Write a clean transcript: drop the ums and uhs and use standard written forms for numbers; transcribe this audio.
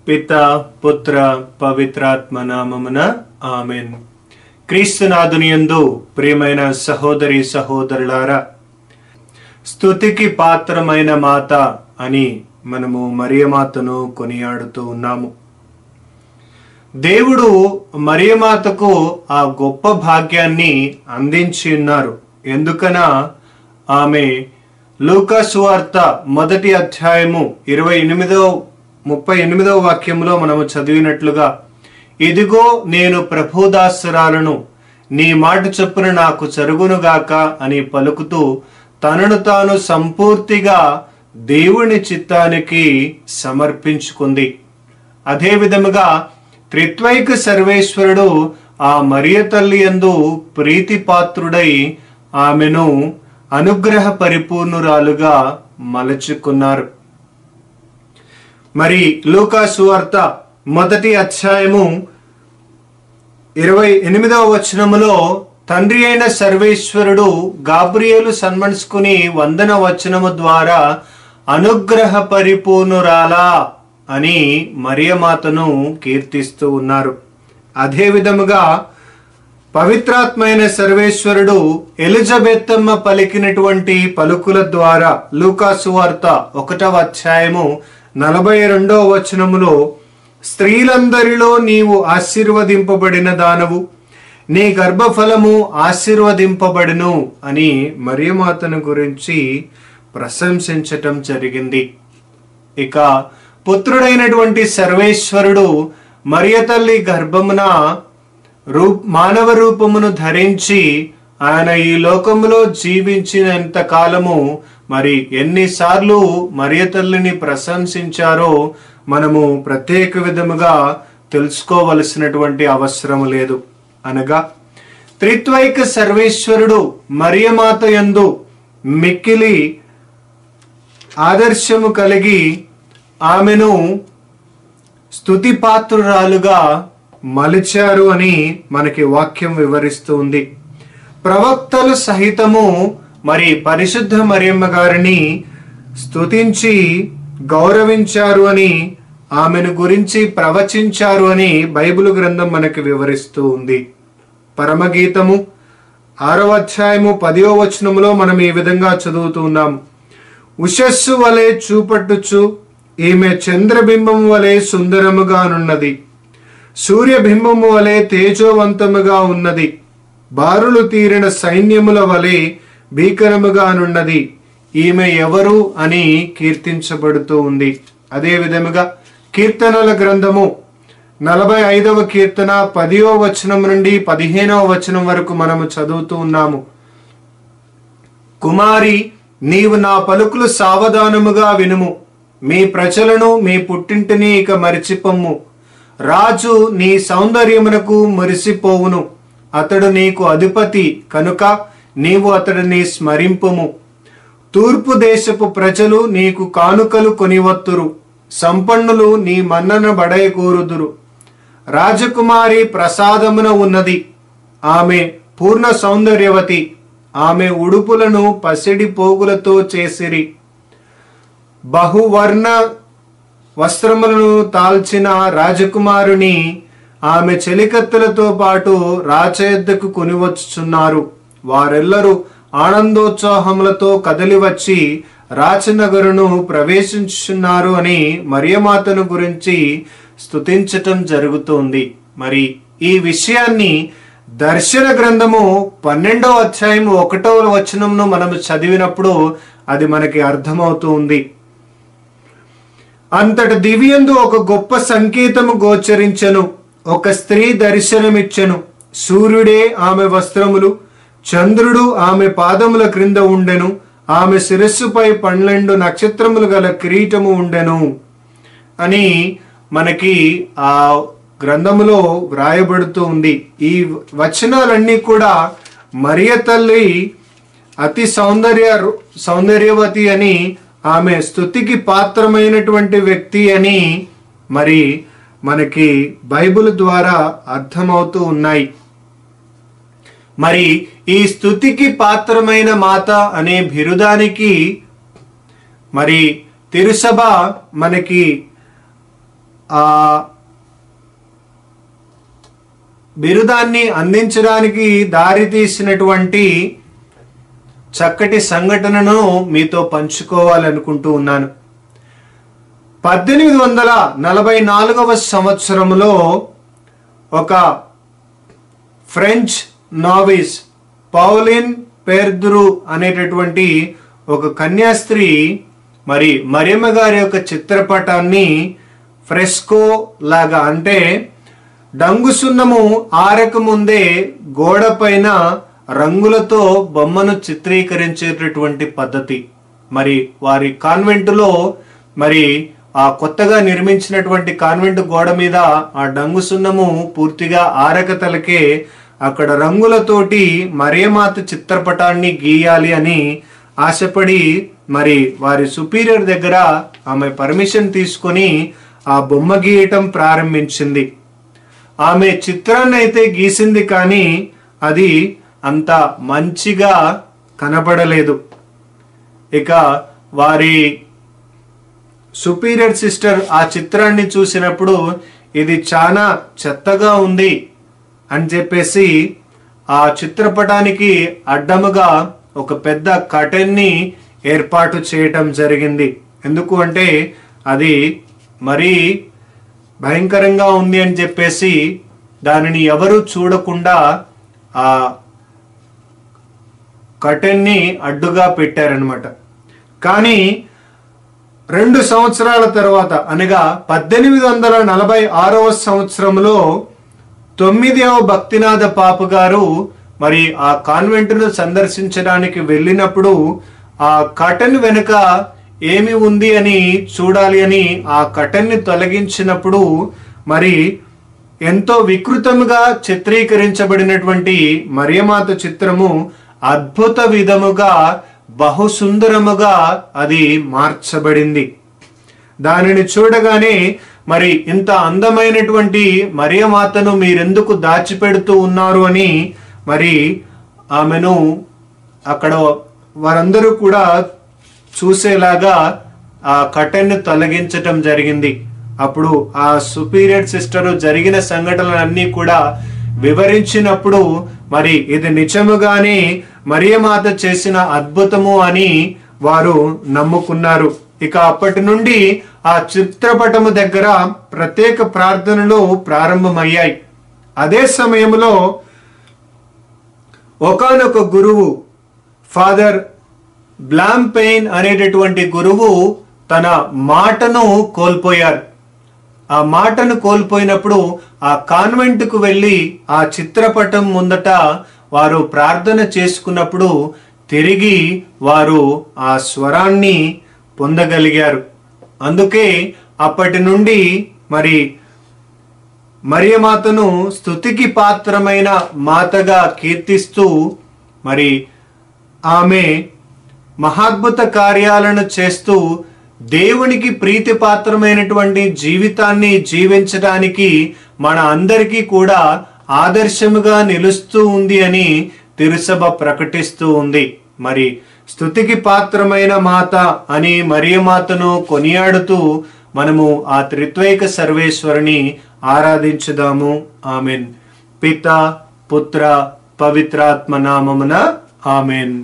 పిత పుత్ర పవిత్రాత్మ నామమున ఆమెన్. క్రీస్తునాథునియందు ప్రియమైన సహోదరి సహోదరులారా, స్తుతికి పాత్రమైన మాత అని మనము మరియమాతను కొనియాడుతూ ఉన్నాము. దేవుడు మరియమాతకు ఆ గొప్ప భాగ్యాన్ని అందించి ఉన్నారు. ఎందుకనా ఆమె లూకా సువార్త 1వ అధ్యాయము 38వ వాక్యంలో మనము చదివినట్లుగా, ఇదిగో నేను ప్రభుదాసురాలను, నీ మాట చొప్పున నాకు జరుగునుగాక అని పలుకుతూ తనను తాను సంపూర్తిగా దేవుని చిత్తానికి సమర్పించుకుంది. అదే విధముగా త్రిత్వైక సర్వేశ్వరుడు ఆ మరియ తల్లి యందు ప్రీతిపాత్రుడై ఆమెను అనుగ్రహ పరిపూర్ణురాలుగా మలచుకున్నారు. మరి లూకా సువార్త 1వ అధ్యాయము 28వ వచనములో తండ్రి అయిన సర్వేశ్వరుడు గాబ్రియేలు సన్మనుసుకుని వందన వచనము ద్వారా అనుగ్రహ పరిపూర్ణురాలా అని మరియమాతను కీర్తిస్తూ ఉన్నారు. అదే విధముగా పవిత్రాత్మైన సర్వేశ్వరుడు ఎలిజబెత్తమ్మ పలికినటువంటి పలుకుల ద్వారా లూకా సువార్త 1వ అధ్యాయము 42వ వచనములో, స్త్రీలందరిలో నీవు ఆశీర్వదింపబడిన దానవు, నీ గర్భఫలము ఆశీర్వదింపబడును అని మరియమాతను గురించి ప్రశంసించటం జరిగింది. ఇక పుత్రుడైనటువంటి సర్వేశ్వరుడు మరియ తల్లి గర్భమున మానవ రూపమును ధరించి ఆయన ఈ లోకములో జీవించినంత కాలము మరి ఎన్నిసార్లు మరియ తల్లిని ప్రశంసించారో మనము ప్రత్యేక విధముగా తెలుసుకోవలసినటువంటి అవసరం లేదు. అనగా త్రిత్వైక సర్వేశ్వరుడు మరియమాత యందు మిక్కిలి ఆదర్శము కలిగి ఆమెను స్తుతిపాత్రురాలుగా మలిచారు అని మనకి వాక్యం వివరిస్తూ ఉంది. ప్రవక్తలు సహితము మరి పరిశుద్ధ మరియమ్మ గారిని స్తుతించి గౌరవించారు అని, ఆమెను గురించి ప్రవచించారు అని బైబిల్ గ్రంథం మనకి వివరిస్తూ ఉంది. పరమగీతము 6వ అధ్యాయము 10వ వచనములో మనం ఈ విధంగా చదువుతూ ఉన్నాము. ఉషస్సు వలె చూపట్టుచు ఈమె చంద్రబింబము వలె సుందరముగానున్నది, సూర్యబింబము వలె తేజోవంతముగా ఉన్నది, బారులు తీరిన సైన్యముల వలె భీకరముగానున్నది, ఈమె ఎవరు అని కీర్తించబడుతూ ఉంది. అదే విధముగా కీర్తనల గ్రంథము 45వ కీర్తన 10వ వచనం నుండి 15వ వచనం వరకు మనము చదువుతూ ఉన్నాము. కుమారి, నీవు నా పలుకులు సావధానముగా వినుము, మీ ప్రజలను మీ పుట్టింటిని ఇక మరిచిపొమ్ము. రాజు నీ సౌందర్యమునకు మురిసిపోవును, అతడు నీకు అధిపతి కనుక నీవు అతడిని స్మరింపుము. తూర్పు దేశపు ప్రజలు నీకు కానుకలు కొనివత్తురు, సంపన్నులు నీ మన్నన బడయగోరుదురు. రాజకుమారి ప్రసాదమున ఉన్నది, ఆమె పూర్ణ సౌందర్యవతి, ఆమె ఉడుపులను పసిడి పోగులతో చేసిరి. బహువర్ణ వస్త్రములను తాల్చిన రాజకుమారుని ఆమె చెలికత్తెలతో పాటు రాచయద్దకు కొనివచ్చుచున్నారు. వారెల్లరూ ఆనందోత్సాహములతో కదలి వచ్చి రాచనగరును ప్రవేశించుచున్నారు అని మరియమాతను గురించి స్తుతించటం జరుగుతోంది. మరి ఈ విషయాన్ని దర్శన గ్రంథము 12వ అధ్యాయము 1వ వచనమును మనము చదివినప్పుడు అది మనకి అర్థమవుతూ ఉంది. అంతట దివ్యందు ఒక గొప్ప సంకేతము గోచరించెను, ఒక స్త్రీ దర్శనమిచ్చెను. సూర్యుడే ఆమె వస్త్రములు, చంద్రుడు ఆమె పాదముల క్రింద ఉండెను, ఆమె శిరస్సుపై 12 నక్షత్రములు గల కిరీటము ఉండెను అని మనకి ఆ గ్రంథములో వ్రాయబడుతూ ఉంది. ఈ వచనాలన్నీ కూడా మరియ తల్లి అతి సౌందర్యవతి అని, ఆమె స్తుతికి పాత్రమైనటువంటి వ్యక్తి అని మరి మనకి బైబిల్ ద్వారా అర్థమవుతూ ఉన్నాయి. మరి ఈ స్తుతికి పాత్రమైన మాత అనే బిరుదానికి మరి తిరుసభ మనకి ఆ బిరుదాన్ని అందించడానికి దారితీసినటువంటి చక్కటి సంఘటనను మీతో పంచుకోవాలనుకుంటూ ఉన్నాను. 1844వ సంవత్సరంలో ఒక ఫ్రెంచ్ నావిస్ పౌలిన్ పెర్దురు అనేటటువంటి ఒక కన్యాస్త్రీ మరి మరియమ్మ గారి యొక్క చిత్రపటాన్ని ఫ్రెస్కో లాగా, అంటే డంగు సున్నము ఆరకముందే గోడ పైన రంగులతో బొమ్మను చిత్రీకరించేటటువంటి పద్ధతి. మరి వారి కాన్వెంటులో మరి ఆ కొత్తగా నిర్మించినటువంటి కాన్వెంట్ గోడ మీద ఆ డంగు సున్నము పూర్తిగా ఆరక తలకే అక్కడ రంగులతోటి మరియమాత చిత్రపటాన్ని గీయాలి అని ఆశపడి మరి వారి సుపీరియర్ దగ్గర ఆమె పర్మిషన్ తీసుకొని ఆ బొమ్మ గీయటం ప్రారంభించింది. ఆమె చిత్రాన్ని అయితే గీసింది, కానీ అది అంత మంచిగా కనపడలేదు. ఇక వారి సుపీరియర్ సిస్టర్ ఆ చిత్రాన్ని చూసినప్పుడు ఇది చాలా చెత్తగా ఉంది అని చెప్పేసి ఆ చిత్రపటానికి అడ్డముగా ఒక పెద్ద కర్టెన్ని ఏర్పాటు చేయటం జరిగింది. ఎందుకు అంటే అది మరీ భయంకరంగా ఉంది అని చెప్పేసి దానిని ఎవరు చూడకుండా ఆ కర్టెన్ని అడ్డుగా పెట్టారనమాట. కానీ 2 సంవత్సరాల తర్వాత అనగా 1846వ సంవత్సరంలో 9వ భక్తినాథ పాప గారు మరి ఆ కాన్వెంట్ను సందర్శించడానికి వెళ్ళినప్పుడు ఆ కర్టెన్ వెనుక ఏమి ఉంది అని చూడాలి అని ఆ కర్టెన్ని తొలగించినప్పుడు మరి ఎంతో వికృతముగా చిత్రీకరించబడినటువంటి మరియమాత చిత్రము అద్భుత విధముగా బహుసుందరముగా అది మార్చబడింది. దానిని చూడగానే మరి ఇంత అందమైనటువంటి మరియమాతను మీరెందుకు దాచిపెడుతూ ఉన్నారు అని మరి ఆమెను అక్కడ వారందరూ కూడా చూసేలాగా ఆ కర్టెన్ తొలగించటం జరిగింది. అప్పుడు ఆ సుపీరియర్ సిస్టర్ జరిగిన సంఘటనలన్నీ కూడా వివరించినప్పుడు మరి ఇది నిజముగానే మరియమాత చేసిన అద్భుతము అని వారు నమ్ముకున్నారు. ఇక అప్పటి నుండి ఆ చిత్రపటము దగ్గర ప్రత్యేక ప్రార్థనలు ప్రారంభమయ్యాయి. అదే సమయంలో ఒకానొక గురువు ఫాదర్ బ్లాంపెయిన్ అనేటటువంటి గురువు తన మాటను కోల్పోయారు. ఆ మాటను కోల్పోయినప్పుడు ఆ కాన్వెంట్కు వెళ్ళి ఆ చిత్రపటం ముందట వారు ప్రార్థన చేసుకున్నప్పుడు తిరిగి వారు ఆ స్వరాన్ని పొందగలిగారు. అందుకే అప్పటి నుండి మరి మరియమాతను స్తుతికి పాత్రమైన మాతగా కీర్తిస్తూ మరి ఆమె మహాద్భుత కార్యాలను చేస్తూ దేవునికి ప్రీతిపాత్రమైనటువంటి జీవితాన్ని జీవించడానికి మన అందరికీ కూడా ఆదర్శముగా నిలుస్తూ ఉంది అని తిరుసభ ప్రకటిస్తూ ఉంది. మరి స్తుతికి పాత్రమైన మాత అని మరియమాతను కొనియాడుతూ మనము ఆ త్రిత్వైక సర్వేశ్వరుని ఆరాధించుదాము. ఆమెన్. పిత పుత్ర పవిత్రాత్మ నామమున ఆమెన్.